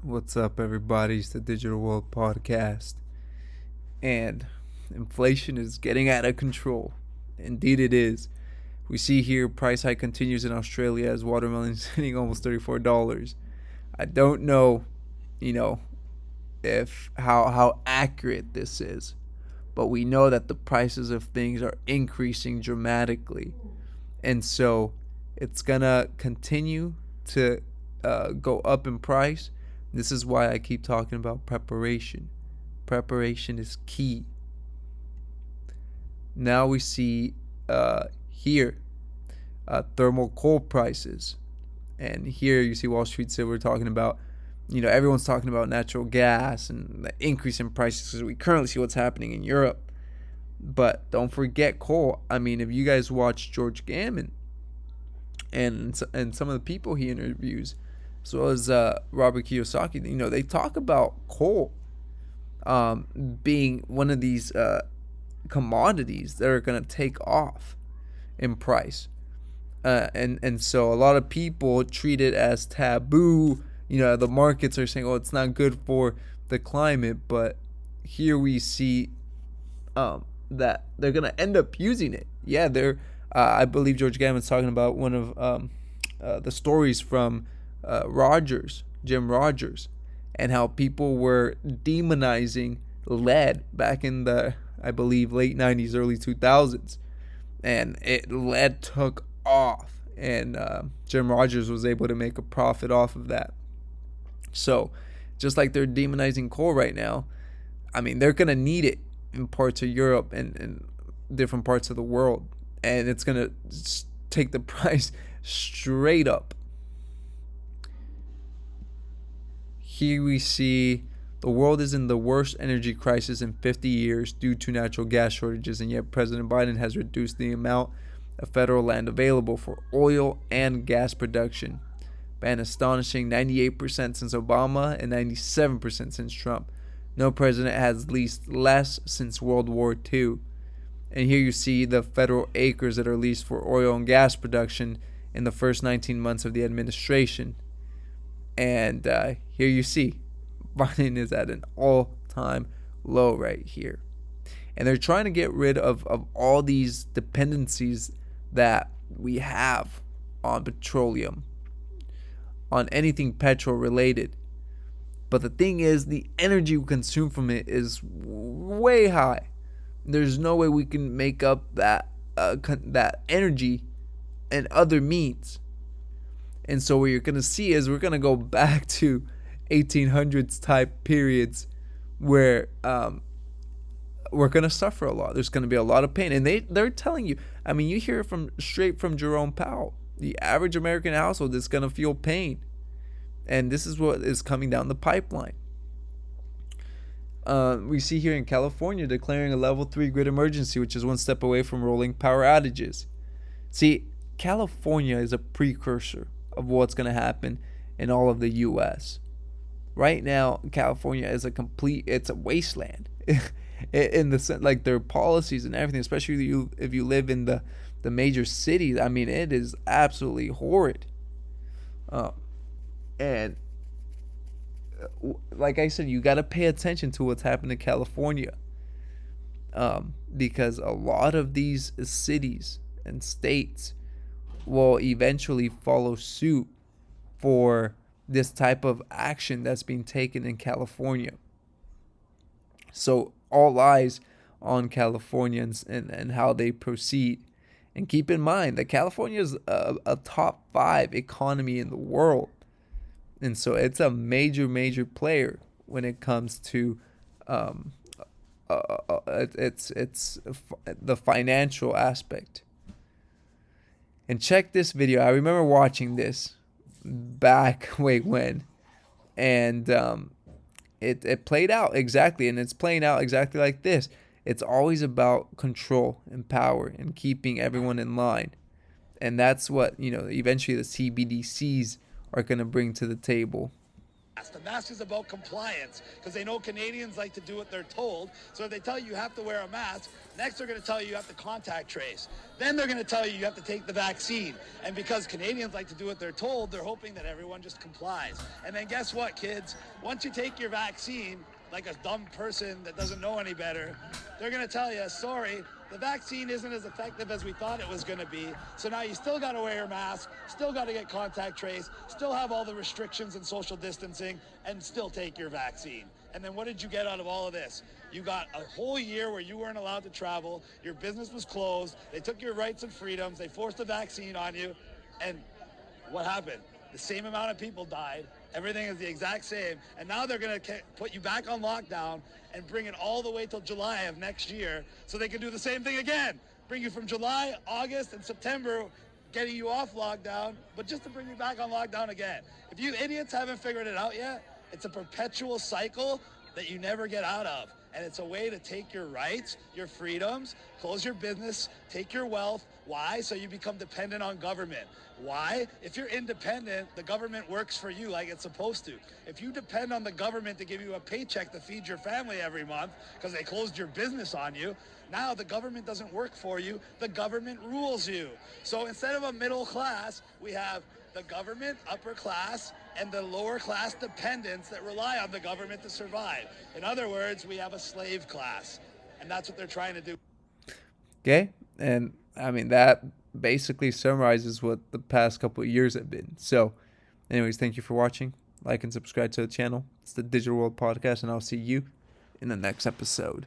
What's up, everybody? It's the Digital World Podcast. And inflation is getting out of control. Indeed, it is. We see here price hike continues in Australia as watermelon is hitting almost $34. I don't know, you know, if how accurate this is, but we know that the prices of things are increasing dramatically, and so it's gonna continue to go up in price. This is why I keep talking about preparation. Preparation is key. Now we see here thermal coal prices, and here you see Wall Street Silver talking about, everyone's talking about natural gas and the increase in prices because we currently see what's happening in Europe. But don't forget coal. I mean, if you guys watch George Gammon and some of the people he interviews, as well as Robert Kiyosaki, they talk about coal being one of these commodities that are going to take off in price. And so a lot of people treat it as taboo. The markets are saying, oh, it's not good for the climate. But here we see that they're going to end up using it. Yeah, I believe George Gammon's talking about one of the stories from Jim Rogers, and how people were demonizing lead back in the, I believe, late 90s, early 2000s. And lead took off, and Jim Rogers was able to make a profit off of that. So just like they're demonizing coal right now, I mean, they're going to need it in parts of Europe and different parts of the world. And it's going to take the price straight up. Here we see the world is in the worst energy crisis in 50 years due to natural gas shortages, and yet President Biden has reduced the amount of federal land available for oil and gas production by an astonishing 98% since Obama and 97% since Trump. No president has leased less since World War II. And here you see the federal acres that are leased for oil and gas production in the first 19 months of the administration. And here you see Biden is at an all-time low right here. And they're trying to get rid of all these dependencies that we have on petroleum, on anything petrol related. But the thing is, the energy we consume from it is way high. There's no way we can make up that energy in other means. And so what you're going to see is we're going to go back to 1800s type periods where we're going to suffer a lot. There's going to be a lot of pain. And they're telling you, I mean, you hear it straight from Jerome Powell. The average American household is going to feel pain. And this is what is coming down the pipeline. We see here in California declaring a level 3 grid emergency, which is one step away from rolling power outages. See, California is a precursor of what's going to happen in all of the U.S. Right now, California is it's a wasteland in the sense, like their policies and everything, especially if you live in the major cities. I mean, it is absolutely horrid. And like I said, you got to pay attention to what's happening in California, because a lot of these cities and states will eventually follow suit for this type of action that's being taken in California. So all eyes on Californians and how they proceed. And keep in mind that California is a top 5 economy in the world. And so it's a major player when it comes to it's the financial aspect. And check this video. I remember watching this back when, and it played out exactly, and it's playing out exactly like this. It's always about control and power and keeping everyone in line. And that's what, eventually the CBDCs are going to bring to the table. The mask is about compliance because they know Canadians like to do what they're told. So if they tell you have to wear a mask, next they're going to tell you have to contact trace. Then they're going to tell you have to take the vaccine. And because Canadians like to do what they're told, they're hoping that everyone just complies. And then guess what, kids? Once you take your vaccine, like a dumb person that doesn't know any better, they're going to tell you, sorry, the vaccine isn't as effective as we thought it was going to be. So now you still got to wear your mask, still got to get contact trace, still have all the restrictions and social distancing, and still take your vaccine. And then what did you get out of all of this? You got a whole year where you weren't allowed to travel, your business was closed, they took your rights and freedoms, they forced a vaccine on you, and what happened? The same amount of people died. Everything is the exact same. And now they're going to put you back on lockdown and bring it all the way till July of next year so they can do the same thing again. Bring you from July, August, and September, getting you off lockdown, but just to bring you back on lockdown again. If you idiots haven't figured it out yet, it's a perpetual cycle that you never get out of. And it's a way to take your rights, your freedoms, close your business, take your wealth. Why? So you become dependent on government. Why? If you're independent, the government works for you like it's supposed to. If you depend on the government to give you a paycheck to feed your family every month because they closed your business on you, now the government doesn't work for you, the government rules you. So instead of a middle class, we have the government, upper class, and the lower class dependents that rely on the government to survive. In other words, we have a slave class, and that's what they're trying to do. Okay, and I mean that basically summarizes what the past couple of years have been. So, anyways, thank you for watching. Like and subscribe to the channel. It's the Digital World Podcast, and I'll see you in the next episode.